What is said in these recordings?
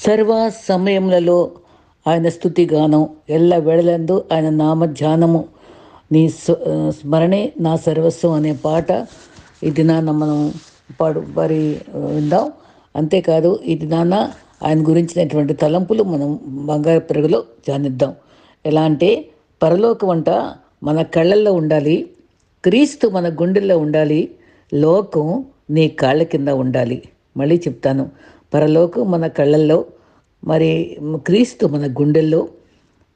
సర్వ సమయములలో ఆయన స్తుతిగానం ఎల్ల వేళలందు ఆయన నామ ధ్యానము స్మరణే నా సర్వస్వం అనే పాట ఈ దినాన మనం పాడి విందాం. అంతేకాదు ఈ దినాన ఆయన గురించినటువంటి తలంపులు మనం బంగారు పెరుగులో ధ్యానిద్దాం. ఎలా అంటే పరలోకం వంట మన కళ్ళల్లో ఉండాలి, క్రీస్తు మన గుండెల్లో ఉండాలి, లోకం నీ కాళ్ళ కింద ఉండాలి. మళ్ళీ చెప్తాను, పరలోకం మన కళ్ళల్లో, మరి క్రీస్తు మన గుండెల్లో,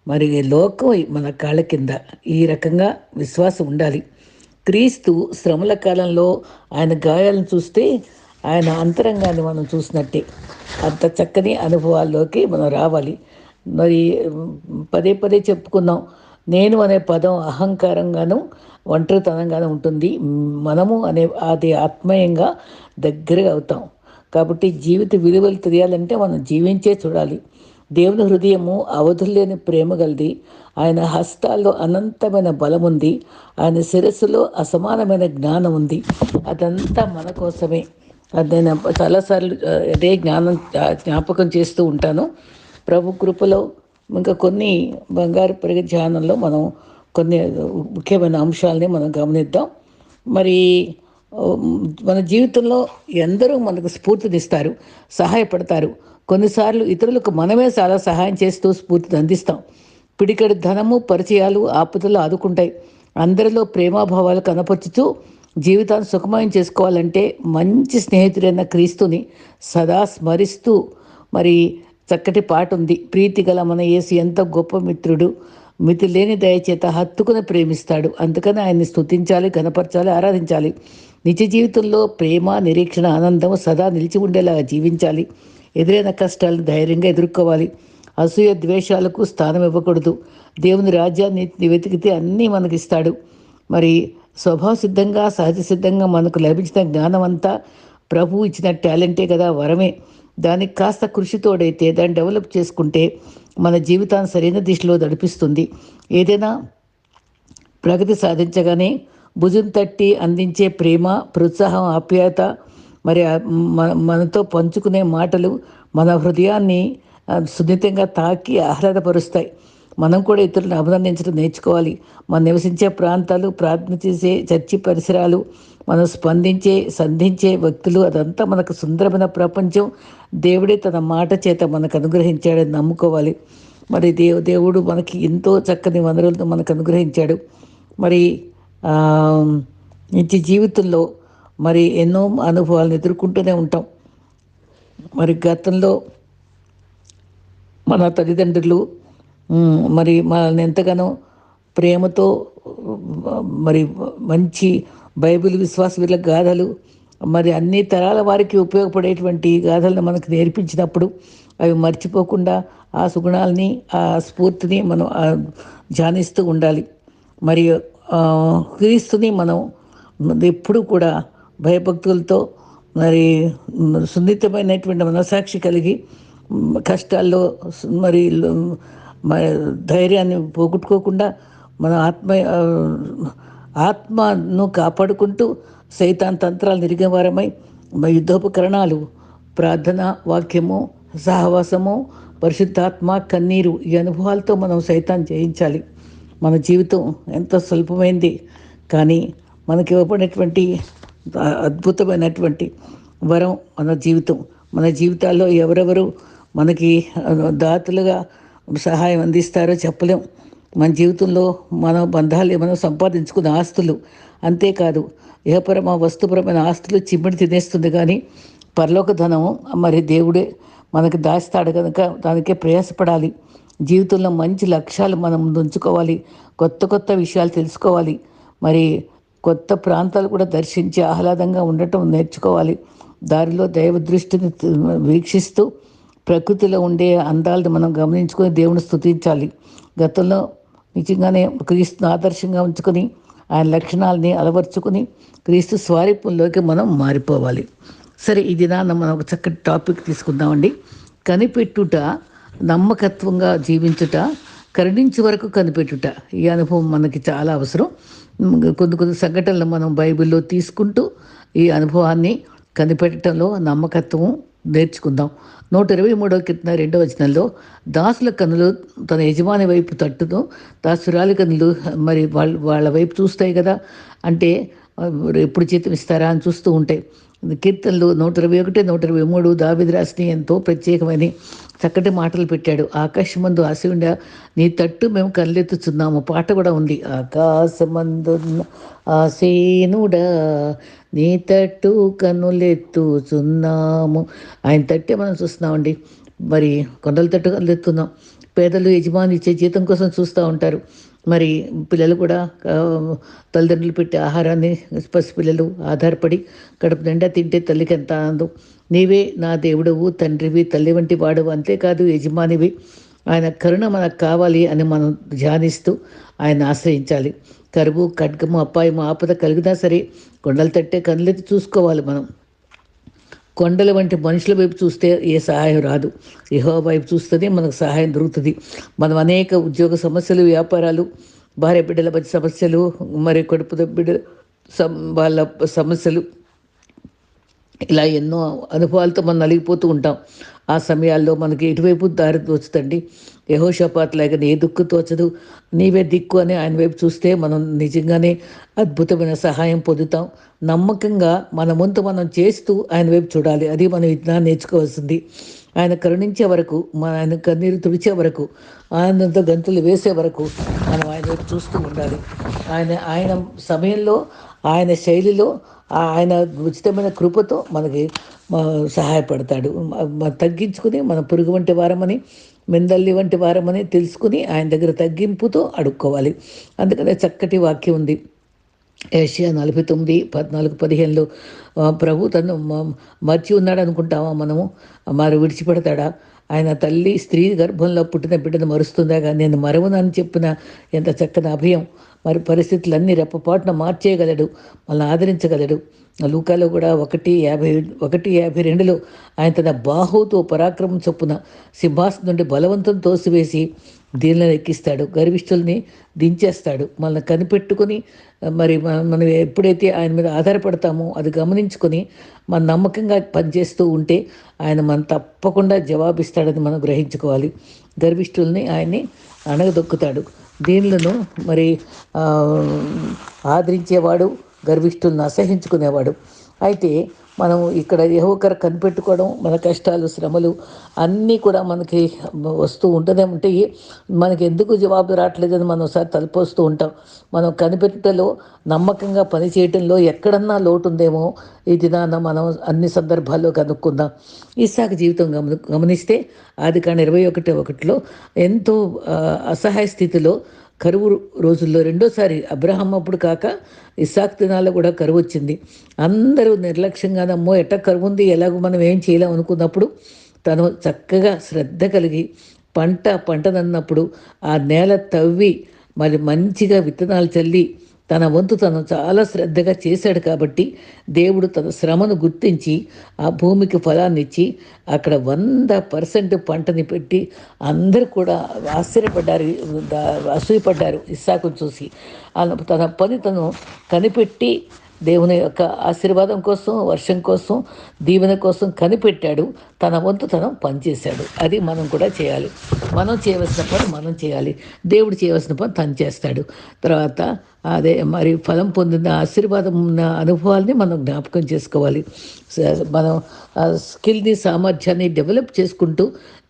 మరి లోకం మన కాళ్ళ కింద. ఈ రకంగా విశ్వాసం ఉండాలి. క్రీస్తు శ్రమల కాలంలో ఆయన గాయాలను చూస్తే ఆయన అంతరంగాన్ని మనం చూసినట్టే. అంత చక్కని అనుభవాల్లోకి మనం రావాలి. మరి పదే పదే చెప్పుకుందాం, నేను అనే పదం అహంకారంగాను ఒంటరితనంగాను ఉంటుంది. మనము అనే అది ఆత్మీయంగా దగ్గరగా అవుతాం. కాబట్టి జీవిత విలువలు తెలియాలంటే మనం జీవించే చూడాలి. దేవుని హృదయము అవధుల్లేని ప్రేమ గలది. ఆయన హస్తాల్లో అనంతమైన బలం ఉంది. ఆయన శిరస్సులో అసమానమైన జ్ఞానం ఉంది. అదంతా మన కోసమే. అది నేను చాలాసార్లు అదే జ్ఞాపకం చేస్తూ ఉంటాను. ప్రభు కృపలో ఇంకా కొన్ని బంగారు పెరిగే ధ్యానంలో మనం కొన్ని ముఖ్యమైన అంశాలని మనం గమనిద్దాం. మరి మన జీవితంలో ఎందరూ మనకు స్ఫూర్తినిస్తారు, సహాయపడతారు. కొన్నిసార్లు ఇతరులకు మనమే చాలా సహాయం చేస్తూ స్ఫూర్తిని అందిస్తాం. పిడికెడు ధనము, పరిచయాలు ఆపదలు ఆదుకుంటాయి. అందరిలో ప్రేమాభావాలు కనపరుచుతూ జీవితాన్ని సుఖమయం చేసుకోవాలంటే మంచి స్నేహితుడైన క్రీస్తుని సదా స్మరిస్తూ, మరి చక్కటి పాట ఉంది, ప్రీతి గల మన యేసు ఎంత గొప్ప మిత్రుడు, మితి లేని దయచేత హత్తుకుని ప్రేమిస్తాడు. అందుకని ఆయన్ని స్తుతించాలి, కనపరచాలి, ఆరాధించాలి. నిజ జీవితంలో ప్రేమ, నిరీక్షణ, ఆనందం సదా నిలిచి ఉండేలాగా జీవించాలి. ఎదురైన కష్టాలను ధైర్యంగా ఎదుర్కోవాలి. అసూయ ద్వేషాలకు స్థానం ఇవ్వకూడదు. దేవుని రాజ్యాన్ని వెతికితే అన్నీ మనకిస్తాడు. మరి స్వభావ సిద్ధంగా, సహజ సిద్ధంగా మనకు లభించిన జ్ఞానం అంతా ప్రభు ఇచ్చిన టాలెంటే కదా, వరమే. దానికి కాస్త కృషి తోడైతే, దాన్ని డెవలప్ చేసుకుంటే మన జీవితాన్ని సరైన దిశలో నడిపిస్తుంది. ఏదైనా ప్రగతి సాధించగానే భుజం తట్టి అందించే ప్రేమ, ప్రోత్సాహం, ఆప్యాయత, మరి మనతో పంచుకునే మాటలు మన హృదయాన్ని సున్నితంగా తాకి ఆహ్లాదపరుస్తాయి. మనం కూడా ఇతరులను అభినందించడం నేర్చుకోవాలి. మనం నివసించే ప్రాంతాలు, ప్రార్థన చేసే చర్చి పరిసరాలు, మనం సంధించే వ్యక్తులు, అదంతా మనకు సుందరమైన ప్రపంచం. దేవుడే తన మాట చేత మనకు అనుగ్రహించాడని నమ్ముకోవాలి. మరి దేవుడు మనకి ఎంతో చక్కని వనరులతో మనకు అనుగ్రహించాడు. మరి నిత్య జీవితంలో మరి ఎన్నో అనుభవాలను ఎదుర్కొంటూనే ఉంటాం. మరి గతంలో మన తల్లిదండ్రులు మరి మనల్ని ఎంతగానో ప్రేమతో, మరి మంచి బైబిల్ విశ్వాస వీళ్ళ గాథలు, మరి అన్ని తరాల వారికి ఉపయోగపడేటువంటి గాథలను మనకు నేర్పించినప్పుడు అవి మర్చిపోకుండా ఆ సుగుణాలని, ఆ స్ఫూర్తిని మనం ధ్యానిస్తూ ఉండాలి. మరియు క్రీస్తుని మనం ఎప్పుడు కూడా భయభక్తులతో, మరి సున్నితమైనటువంటి మనసాక్షి కలిగి కష్టాల్లో మరి ధైర్యాన్ని పోగొట్టుకోకుండా మన ఆత్మను కాపాడుకుంటూ సైతాన్ తంత్రాలు నిరిగే వారమై యుద్ధోపకరణాలు, ప్రార్థన, వాక్యము, సహవాసము, పరిశుద్ధాత్మ, కన్నీరు, ఈ అనుభవాలతో మనం సైతాన్ జయించాలి. మన జీవితం ఎంతో స్వల్పమైంది, కానీ మనకి ఇవ్వబడినటువంటి అద్భుతమైనటువంటి వరం మన జీవితాల్లో ఎవరెవరు మనకి దాతలుగా సహాయం అందిస్తారో చెప్పలేం. మన జీవితంలో మన బంధాలు, మనం సంపాదించుకున్న ఆస్తులు, అంతేకాదు ఇహపరమ వస్తుపరమైన ఆస్తులు చిమ్మిడి తినేస్తుంది. కానీ పరలోక ధనము మరి దేవుడే మనకి దాస్తాడు కనుక దానికే ప్రయాసపడాలి. జీవితంలో మంచి లక్ష్యాలు మనం ఉంచుకోవాలి. కొత్త కొత్త విషయాలు తెలుసుకోవాలి. మరి కొత్త ప్రాంతాలు కూడా దర్శించి ఆహ్లాదంగా ఉండటం నేర్చుకోవాలి. దారిలో దైవ దృష్టిని వీక్షిస్తూ ప్రకృతిలో ఉండే అందాలను మనం గమనించుకొని దేవుని స్తుతించాలి. గతంలో నిజంగానే క్రీస్తుని ఆదర్శంగా ఉంచుకొని ఆయన లక్షణాలని అలవర్చుకుని క్రీస్తు స్వరూపంలోకి మనం మారిపోవాలి. సరే, ఈ దినాన మనం ఒక చక్కటి టాపిక్ తీసుకుందామండి. కనిపెట్టుట, నమ్మకత్వంగా జీవించుట, కరుణించే వరకు కనిపెట్టుట. ఈ అనుభవం మనకి చాలా అవసరం. కొన్ని సంఘటనలు మనం బైబిల్లో తీసుకుంటూ ఈ అనుభవాన్ని కనిపెట్టడంలో నమ్మకత్వం నేర్చుకుందాం. 123వ కీర్తన 2వ వచనంలో, దాసుల కన్నులు తన యజమాని వైపు తట్టును, దాసురాలి కన్నులు మరి వాళ్ళ వైపు చూస్తాయి కదా. అంటే ఎప్పుడు జీతం ఇస్తారా అని చూస్తూ ఉంటాయి. కీర్తనలు 121, 123 దావీదు రాసినవి ఎంతో ప్రత్యేకమైన చక్కటి మాటలు పెట్టాడు. ఆకాశమందు ఆశయుండా నీ తట్టు మేము కళ్ళెత్తుచున్నాము పాట కూడా ఉంది. ఆకాశమందున్న ఆసీనుడా నీ తట్టు కన్నులెత్తుచున్నాము. ఆయన తట్టే మనం చూస్తున్నామండి. మరి కొండల తట్టు కళ్ళెత్తున్నాం. పేదలు యజమాని ఇచ్చే జీతం కోసం చూస్తూ ఉంటారు. మరి పిల్లలు కూడా తల్లిదండ్రులు పెట్టే ఆహారాన్ని పసిపిల్లలు ఆధారపడి కడుపు నిండా తింటే తల్లికి ఎంత ఆనందం. నీవే నా దేవుడవు, తండ్రివి, తల్లి వంటి వాడవు, అంతేకాదు యజమానివి. ఆయన కరుణ మనకు కావాలి అని మనం ధ్యానిస్తూ ఆయన ఆశ్రయించాలి. కరువు, ఖడ్గము, అపాయము, ఆపద కలిగినా సరే కొండలు తట్టే కళ్ళెత్తి చూసుకోవాలి మనం. కొండల వంటి మనుషుల వైపు చూస్తే ఏ సహాయం రాదు. యెహోవా వైపు చూస్తేనే మనకు సహాయం దొరుకుతుంది. మనం అనేక ఉద్యోగ సమస్యలు, వ్యాపారాలు, భార్య బిడ్డల మధ్య సమస్యలు, మరి కడుపు బిడ్డ వాళ్ళ సమస్యలు, ఇలా ఎన్నో అనుభవాలతో మనం నలిగిపోతూ ఉంటాం. ఆ సమయాల్లో మనకి ఎటువైపు దారి తోచుతండి. యెహోషాపాతు లాగా ఏ దిక్కు తోచదు, నీవే దిక్కు అని ఆయన వైపు చూస్తే మనం నిజంగానే అద్భుతమైన సహాయం పొందుతాం. నమ్మకంగా మన వంతు మనం చేస్తూ ఆయన వైపు చూడాలి. అది మనం విజ్ఞానం నేర్చుకోవాల్సింది. ఆయన కరుణించే వరకు, ఆయన కన్నీరు తుడిచే వరకు, ఆనందంతో గంతులు వేసే వరకు మనం ఆయన వైపు చూస్తూ ఉండాలి. ఆయన సమయంలో, ఆయన శైలిలో, ఆయన ఉచితమైన కృపతో మనకి సహాయపడతాడు. తగ్గించుకుని మన పురుగు వంటి వారమని, మెందల్లి వంటి వారమని తెలుసుకుని ఆయన దగ్గర తగ్గింపుతో అడుక్కోవాలి. అందుకనే చక్కటి వాక్యం ఉంది. ఏషియా 49:14-15లో ప్రభు తను మర్చి ఉన్నాడు అనుకుంటామా మనము? మరి విడిచిపెడతాడా? ఆయన తల్లి స్త్రీ గర్భంలో పుట్టిన బిడ్డను మరుస్తుందా? కానీ నేను మరవనని చెప్పిన ఎంత చక్కని అభయం. మరి పరిస్థితులన్నీ రెప్పపాటున మార్చేయగలడు, మనల్ని ఆదరించగలడు. లూకాలో కూడా 1:52లో ఆయన తన బాహుతో పరాక్రమం చొప్పున సింహాసనం నుండి బలవంతం తోసివేసి దీనిని ఎక్కిస్తాడు, గర్విష్ఠుల్ని దించేస్తాడు. మనల్ని కనిపెట్టుకొని మరి మనం ఎప్పుడైతే ఆయన మీద ఆధారపడతామో అది గమనించుకొని మన నమ్మకంగా పనిచేస్తూ ఉంటే ఆయన మనం తప్పకుండా జవాబిస్తాడని మనం గ్రహించుకోవాలి. గర్విష్ఠుల్ని ఆయన్ని అణగదొక్కుతాడు. దీనిలను మరి ఆదరించేవాడు, గర్విష్ఠులను అసహించుకునేవాడు. అయితే మనం ఇక్కడ యెహోవా కనిపెట్టుకోవడం, మన కష్టాలు, శ్రమలు అన్నీ కూడా మనకి వస్తూ ఉంటూనే ఉంటాయి. మనకి ఎందుకు జవాబు రావట్లేదని మనం ఒకసారి తలపోస్తూ ఉంటాం. మనం కనిపెట్టుటలో, నమ్మకంగా పనిచేయటంలో ఎక్కడన్నా లోటు ఉందేమో ఈ దినాన మనం అన్ని సందర్భాల్లో కనుక్కుందాం. ఇస్సాకు జీవితం గమనిస్తే ఆదికాండం 21:1లో ఎంతో అసహాయ స్థితిలో, కరువు రోజుల్లో రెండోసారి అబ్రహాం అప్పుడు కాక ఇస్సాకు దినాల్లో కూడా కరువు వచ్చింది. అందరూ నిర్లక్ష్యంగానమ్మో ఎట్ట కరువు ఉంది, ఎలాగో మనం ఏం చేయలేం అనుకున్నప్పుడు తను చక్కగా శ్రద్ధ కలిగి పంటనన్నప్పుడు ఆ నేల తవ్వి మరి మంచిగా విత్తనాలు చల్లి తన వంతు తను చాలా శ్రద్ధగా చేశాడు. కాబట్టి దేవుడు తన శ్రమను గుర్తించి ఆ భూమికి ఫలాన్ని ఇచ్చి అక్కడ 100% పంటని పెట్టి అందరూ కూడా ఆశ్చర్యపడ్డారు, అసూయపడ్డారు ఇస్సాకును చూసి. తన పని తను కనిపెట్టి దేవుని యొక్క ఆశీర్వాదం కోసం, వర్షం కోసం, దీవెన కోసం కనిపెట్టాడు. తన వంతు తను పనిచేశాడు. అది మనం కూడా చేయాలి. మనం చేయవలసిన పని మనం చేయాలి, దేవుడు చేయవలసిన పని తను చేస్తాడు. తర్వాత అదే మరి ఫలం పొందిన ఆశీర్వాదం ఉన్న అనుభవాల్ని మనం జ్ఞాపకం చేసుకోవాలి. మనం స్కిల్ని, సామర్థ్యాన్ని డెవలప్ చేసుకుంటూ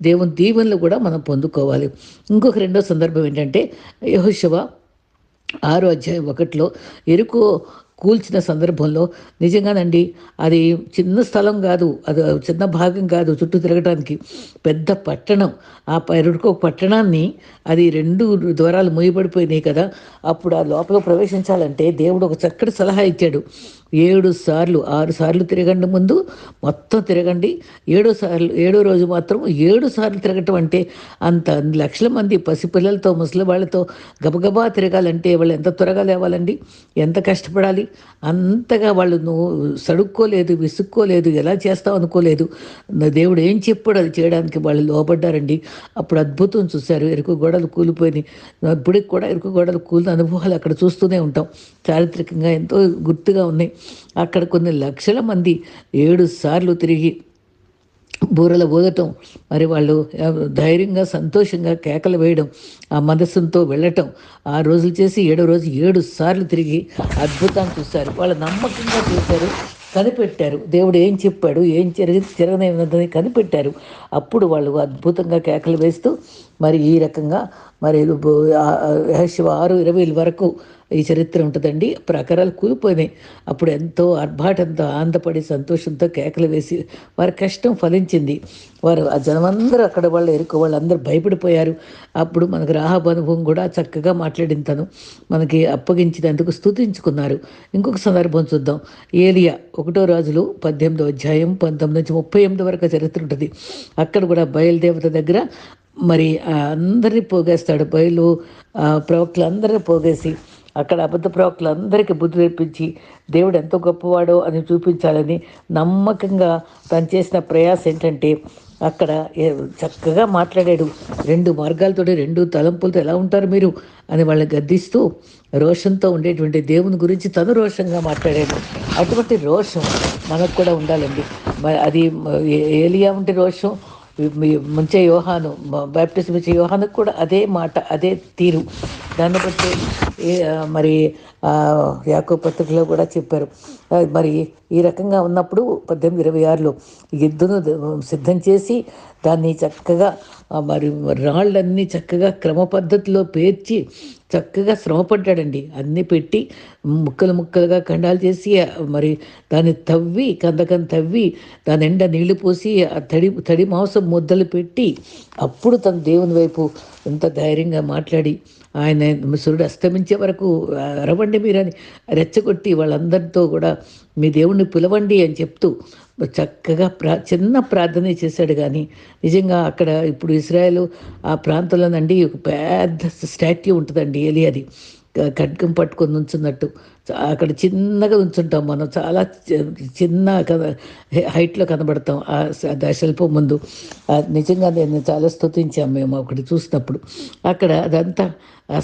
దేవుని దీవెనలు కూడా మనం పొందుకోవాలి. ఇంకొక రెండో సందర్భం ఏంటంటే, యెహోషువ 6:1లో ఎరుకో కూల్చిన సందర్భంలో నిజంగానండి అది చిన్న స్థలం కాదు, అది చిన్న భాగం కాదు, చుట్టూ తిరగటానికి పెద్ద పట్టణం. ఆ ఎరుకో పట్టణాన్ని అది 2 ద్వారాలు మూయబడిపోయినాయి కదా. అప్పుడు ఆ లోపల ప్రవేశించాలంటే దేవుడు ఒక చక్కటి సలహా ఇచ్చాడు. 6 సార్లు తిరగండి, ముందు మొత్తం తిరగండి. 7 రోజు మాత్రం 7 సార్లు తిరగటం అంటే అంత లక్షల మంది పసిపిల్లలతో, ముసలి వాళ్ళతో గబగబా తిరగాలంటే వాళ్ళు ఎంత త్వరగా లేవాలండి, ఎంత కష్టపడాలి. అంతగా వాళ్ళు సడుక్కోలేదు, విసుక్కోలేదు, ఎలా చేస్తావు అనుకోలేదు. దేవుడు ఏం చెప్పాడు అది చేయడానికి వాళ్ళు లోబడ్డారండి. అప్పుడు అద్భుతం చూశారు. ఎరుకు గోడలు కూలిపోయినాయి. ఇప్పటికి కూడా ఎరుకు గోడలు కూలిన అనుభవాలు అక్కడ చూస్తూనే ఉంటాం. చారిత్రకంగా ఎంతో గుర్తుగా ఉన్నాయి. అక్కడ కొన్ని లక్షల మంది 7 సార్లు తిరిగి బూరలు ఊదటం, మరి వాళ్ళు ధైర్యంగా సంతోషంగా కేకలు వేయడం, ఆ మనస్సుతో వెళ్ళటం, ఆ రోజులు చేసి ఏడో రోజు 7 సార్లు తిరిగి అద్భుతాన్ని చూశారు. వాళ్ళు నమ్మకంగా చూశారు, కనిపెట్టారు. దేవుడు ఏం చెప్పాడు, ఏం జరగనివ్వదని కనిపెట్టారు. అప్పుడు వాళ్ళు అద్భుతంగా కేకలు వేస్తూ మరి ఈ రకంగా మరి యెహోషువ 6:20 వరకు ఈ చరిత్ర ఉంటుందండి. ప్రకారాలు కూలిపోయినాయి. అప్పుడు ఎంతో ఆర్భాటంతో ఆనందపడి సంతోషంతో కేకలు వేసి వారి కష్టం ఫలించింది. వారు ఆ జనమందరూ అక్కడ వాళ్ళు ఎరుక వాళ్ళందరూ భయపడిపోయారు. అప్పుడు మనకు రాహాబు అనుభవం కూడా చక్కగా మాట్లాడిన తను మనకి అప్పగించినందుకు స్తుతించుకున్నారు. ఇంకొక సందర్భం చూద్దాం. ఏలియా 1 రాజులు 18 అధ్యాయం 19 నుంచి 38 వరకు చరిత్ర ఉంటుంది. అక్కడ కూడా బయలుదేవత దగ్గర మరి అందరినీ పోగేస్తాడు. ప్రవక్తలందరినీ పోగేసి అక్కడ అబద్ధ ప్రవక్తలందరికీ బుద్ధి తెప్పించి దేవుడు ఎంత గొప్పవాడో అని చూపించాలని నమ్మకంగా తను చేసిన ప్రయాస ఏంటంటే అక్కడ చక్కగా మాట్లాడాడు. 2 మార్గాలతో 2 తలంపులతో ఎలా ఉంటారు మీరు అని వాళ్ళని గద్దిస్తూ రోషంతో ఉండేటువంటి దేవుని గురించి తను రోషంగా మాట్లాడాడు. అటువంటి రోషం మనకు కూడా ఉండాలండి. అది ఏలియా ఉంటే రోషం, ముంచే యోహాను బాప్టిజం ఇచ్చే యోహానుకు కూడా అదే మాట, అదే తీరు. దాన్ని బట్టి మరి యాకోబు పత్రికలో కూడా చెప్పారు. మరి ఈ రకంగా ఉన్నప్పుడు 18:26లో ఎద్దును సిద్ధం చేసి దాన్ని చక్కగా మరి రాళ్ళన్నీ చక్కగా క్రమ పద్ధతిలో పేర్చి చక్కగా శ్రమపడ్డాడండి. అన్నీ పెట్టి ముక్కలు ముక్కలుగా ఖండాలు చేసి మరి దాన్ని తవ్వి కందకం తవ్వి దాని నిండా నీళ్లు పోసి ఆ తడి మాంసం ముద్దలు పెట్టి అప్పుడు తన దేవుని వైపు ఎంత ధైర్యంగా మాట్లాడి ఆయన సూర్యుడు అస్తమించే వరకు అరవండి మీరని రెచ్చగొట్టి వాళ్ళందరితో కూడా మీ దేవుణ్ణి పిలవండి అని చెప్తూ చక్కగా చిన్న ప్రార్థన చేశాడు. కానీ నిజంగా అక్కడ ఇప్పుడు ఇజ్రాయెల్ ఆ ప్రాంతంలోనండి ఒక పెద్ద స్టాట్యూ ఉంటుందండి, ఏలియాది ఖడ్గం పట్టుకొని నుంచున్నట్టు. అక్కడ చిన్నగా ఉంచుంటాం మనం, చాలా చిన్న హైట్లో కనబడతాం ఆ శిల్పం ముందు. నిజంగా నేను చాలా స్తుతించాం మేము ఒకటి చూసినప్పుడు. అక్కడ అదంతా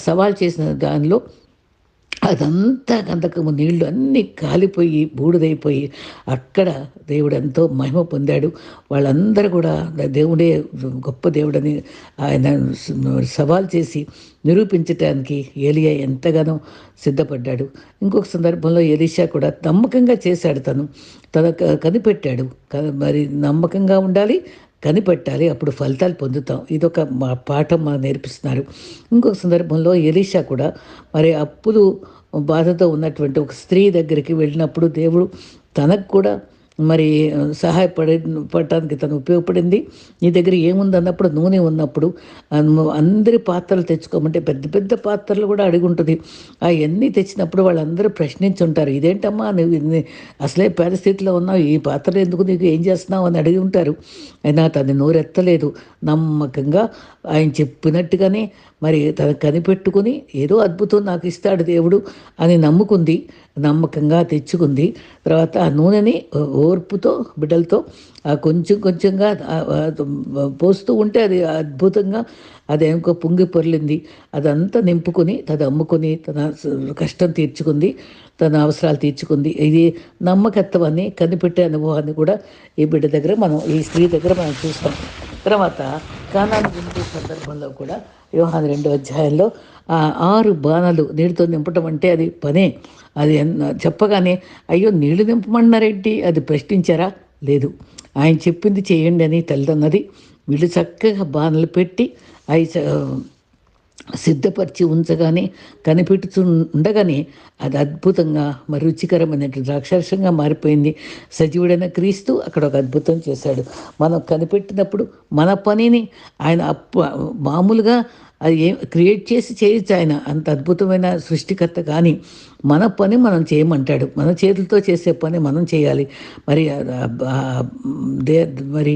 సవాల్ చేసిన దానిలో అదంతా గంధకము నీళ్లు అన్నీ కాలిపోయి బూడిదైపోయి అక్కడ దేవుడు ఎంతో మహిమ పొందాడు. వాళ్ళందరూ కూడా దేవుడే గొప్ప దేవుడని ఆయన సవాల్ చేసి నిరూపించటానికి ఏలియా ఎంతగానో సిద్ధపడ్డాడు. ఇంకొక సందర్భంలో ఎలీషా కూడా నమ్మకంగా చేశాడు. తన కనిపెట్టాడు. మరి నమ్మకంగా ఉండాలి, కనిపెట్టాలి, అప్పుడు ఫలితాలు పొందుతాం. ఇదొక పాఠం మనకు నేర్పిస్తున్నారు. ఇంకొక సందర్భంలో ఎలీషా కూడా మరి అప్పులు బాధతో ఉన్నటువంటి ఒక స్త్రీ దగ్గరికి వెళ్ళినప్పుడు దేవుడు తనకు కూడా మరి పడటానికి తను ఉపయోగపడింది. నీ దగ్గర ఏముంది అన్నప్పుడు నూనె ఉన్నప్పుడు అందరి పాత్రలు తెచ్చుకోమంటే పెద్ద పెద్ద పాత్రలు కూడా అడిగి ఉంటుంది. అవన్నీ తెచ్చినప్పుడు వాళ్ళందరూ ప్రశ్నించుంటారు, ఇదేంటమ్మా నువ్వు అసలే పేద స్థితిలో ఉన్నావు, ఈ పాత్రలు ఎందుకు, నీకు ఏం చేస్తున్నావు అని అడిగి ఉంటారు. అయినా తను నోరెత్తలేదు. నమ్మకంగా ఆయన చెప్పినట్టుగానే మరి తను కనిపెట్టుకుని ఏదో అద్భుతం నాకు ఇస్తాడు దేవుడు అని నమ్ముకుంది. నమ్మకంగా తెచ్చుకుంది. తర్వాత ఆ నూనెని ఓర్పుతో బిడ్డలతో కొంచెం కొంచెంగా పోస్తూ ఉంటే అది అద్భుతంగా అదేంకో పొంగి పొర్లింది. అదంతా నింపుకొని తను అమ్ముకొని తన కష్టం తీర్చుకుంది, తన అవసరాలు తీర్చుకుంది. ఇది నమ్మకత్వాన్ని కనిపెట్టే అనుభవాన్ని కూడా ఈ బిడ్డ దగ్గర ఈ స్త్రీ దగ్గర మనం చూస్తాం. తర్వాత కానాను విందు సందర్భంలో కూడా యోహాను 2 అధ్యాయంలో 6 బాణాలు నీటితో నింపటం అంటే అది పనే. అది చెప్పగానే అయ్యో నీళ్లు నింపమన్నారేంటి అది ప్రశ్నించారా? లేదు. ఆయన చెప్పింది చేయండి అని తల్లిదన్నది. వీళ్ళు చక్కగా బాణలు పెట్టి అవి సిద్ధపరిచి ఉంచగానే కనిపెట్టుచు ఉండగానే అది అద్భుతంగా మరి రుచికరమైనటువంటి ద్రాక్షరసంగా మారిపోయింది. సజీవుడైన క్రీస్తు అక్కడ ఒక అద్భుతం చేశాడు. మనం కనిపెట్టినప్పుడు మన పనిని ఆయన మామూలుగా అది క్రియేట్ చేసి చేయొచ్చు. ఆయన అంత అద్భుతమైన సృష్టికర్త. కానీ మన పని మనం చేయమంటాడు. మన చేతులతో చేసే పని మనం చేయాలి. మరి మరి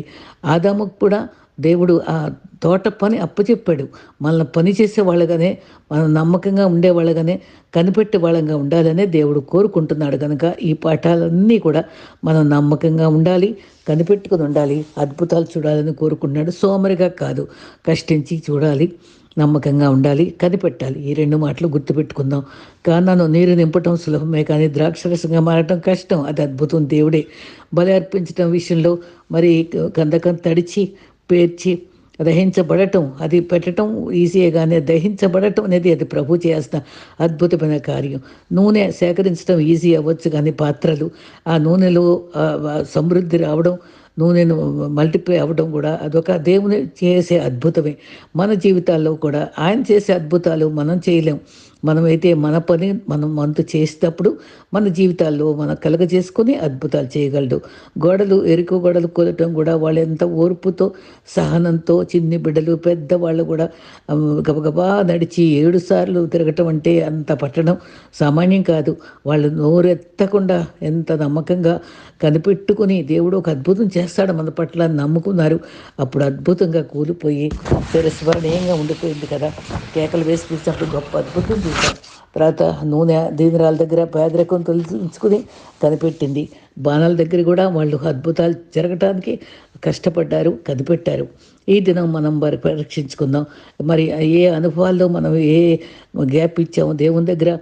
ఆదాముకు కూడా దేవుడు ఆ తోట పని అప్పచెప్పాడు. మనల్ని పని చేసే వాళ్ళగానే, మనం నమ్మకంగా ఉండేవాళ్ళగానే, కనిపెట్టే వాళ్ళంగా ఉండాలనే దేవుడు కోరుకుంటున్నాడు. కనుక ఈ పాఠాలన్నీ కూడా మనం నమ్మకంగా ఉండాలి, కనిపెట్టుకుని ఉండాలి, అద్భుతాలు చూడాలని కోరుకుంటున్నాడు. సోమరిగా కాదు, కష్టించి చూడాలి. నమ్మకంగా ఉండాలి, కనిపెట్టాలి. ఈ 2 మాటలు గుర్తుపెట్టుకుందాం. కానాను నీరు నింపటం సులభమే కానీ ద్రాక్షరసంగా మారటం కష్టం. అది అద్భుతం దేవుడే. బలి అర్పించటం విషయంలో మరి కందకం తడిచి, పేర్చి దహించబడటం అది పెట్టటం ఈజీయే కానీ దహించబడటం అనేది అది ప్రభు చేయాల్సిన అద్భుతమైన కార్యం. నూనె సేకరించడం ఈజీ అవ్వచ్చు కానీ పాత్రలు ఆ నూనెలో సమృద్ధి రావడం, నూనెను మల్టిప్లై అవ్వడం కూడా అదొక దేవుని చేసే అద్భుతమే. మన జీవితాల్లో కూడా ఆయన చేసే అద్భుతాలు మనం చేయలేం. మనమైతే మన పని మనం వంతు చేసేటప్పుడు మన జీవితాల్లో మనం కలగజేసుకొని అద్భుతాలు చేయగలడు. ఎరుకు గోడలు కూలటం కూడా వాళ్ళు ఎంత ఓర్పుతో సహనంతో చిన్ని బిడ్డలు పెద్దవాళ్ళు కూడా గబగబా నడిచి 7 సార్లు తిరగటం అంటే అంత పట్టడం సామాన్యం కాదు. వాళ్ళు నోరెత్తకుండా ఎంత నమ్మకంగా కనిపెట్టుకుని దేవుడు ఒక అద్భుతం చేస్తాడు మన పట్ల అని నమ్ముకున్నారు. అప్పుడు అద్భుతంగా కూలిపోయి చిరస్మరణీయంగా ఉండిపోయింది కదా. కేకలు వేసి పిలిచినప్పుడు గొప్ప అద్భుతం చూశాం. తర్వాత నూనె దీనిరాల దగ్గర పేదరికం తొలగించుకుని కనిపెట్టింది. బాణాల దగ్గర కూడా వాళ్ళు అద్భుతాలు జరగటానికి కష్టపడ్డారు, కనిపెట్టారు. ఈ దినం మనం మరి పరీక్షించుకుందాం. మరి ఏ అనుభవాల్లో మనం ఏ గ్యాప్ ఇచ్చాము దేవుని దగ్గర,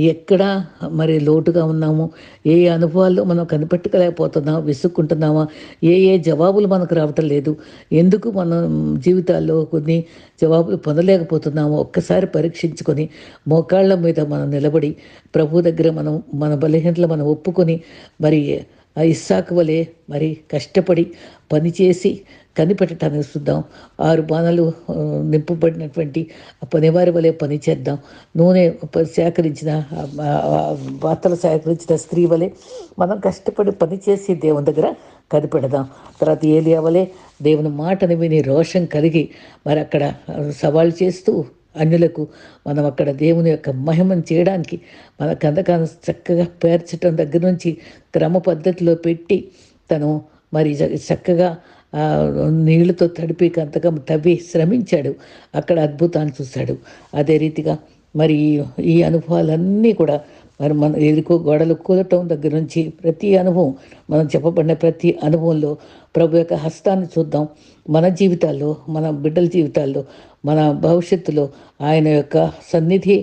ఎక్కడ మరి లోటుగా ఉన్నాము, ఏ అనుభవాల్లో మనం కనిపెట్టలేకపోతున్నాం, విసుక్కుంటున్నామా, ఏ జవాబులు మనకు రావటం లేదు, ఎందుకు మనం జీవితాల్లో కొన్ని జవాబులు పొందలేకపోతున్నామో ఒక్కసారి పరీక్షించుకొని మోకాళ్ళ మీద మనం నిలబడి ప్రభు దగ్గర మనం మన బలహీనతలు మనం ఒప్పుకొని మరి ఆ ఇస్సాకు వలె మరి కష్టపడి పనిచేసి కనిపెట్టడానికి చూద్దాం. 6 బాణాలు నింపబడినటువంటి పనివారి వలె పని చేద్దాం. నూనె సేకరించిన పాత్రలు సేకరించిన స్త్రీ వలె మనం కష్టపడి పనిచేసి దేవుని దగ్గర కనిపెడదాం. తర్వాత ఏలియా వలె దేవుని మాటను విని రోషం కలిగి మరి అక్కడ సవాల్ చేస్తూ అన్యులకు మనం అక్కడ దేవుని యొక్క మహిమను చేయడానికి మన కందకాన్ని చక్కగా పేర్చడం దగ్గర నుంచి క్రమ పద్ధతిలో పెట్టి తను మరి చక్కగా నీళ్లతో తడిపి కంతకం తవ్వి శ్రమించాడు. అక్కడ అద్భుతాన్ని చూశాడు. అదే రీతిగా మరి ఈ అనుభవాలన్నీ కూడా మరి మన గోడలు కూలటం దగ్గర నుంచి ప్రతి అనుభవం మనం చెప్పబడిన ప్రతి అనుభవంలో ప్రభు యొక్క హస్తాన్ని చూద్దాం. మన జీవితాల్లో, మన బిడ్డల జీవితాల్లో, మన భవిష్యత్తులో ఆయన యొక్క సన్నిధి,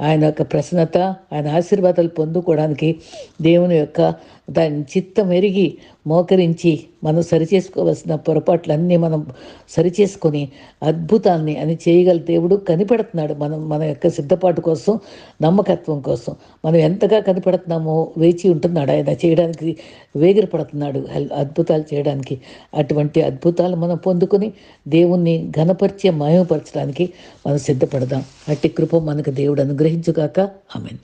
ఆయన యొక్క ప్రసన్నత, ఆయన ఆశీర్వాదాలు పొందుకోవడానికి దేవుని యొక్క దాని చిత్తం ఎరిగి మోకరించి మనం సరిచేసుకోవాల్సిన పొరపాట్లన్నీ మనం సరిచేసుకొని అద్భుతాన్ని అని చేయగల దేవుడు కనిపెడుతున్నాడు. మన యొక్క సిద్ధపాటు కోసం, నమ్మకత్వం కోసం మనం ఎంతగా కనిపెడుతున్నామో వేచి ఉంటున్నాడు. ఆయన చేయడానికి వేగిరపడుతున్నాడు అద్భుతాలు చేయడానికి. అటువంటి అద్భుతాలు మనం పొందుకొని దేవుణ్ణి ఘనపరిచే మహిమపరచడానికి మనం సిద్ధపడదాం. అట్టి కృప మనకు దేవుడు అనుగ్రహించుగాక. ఆమేన్.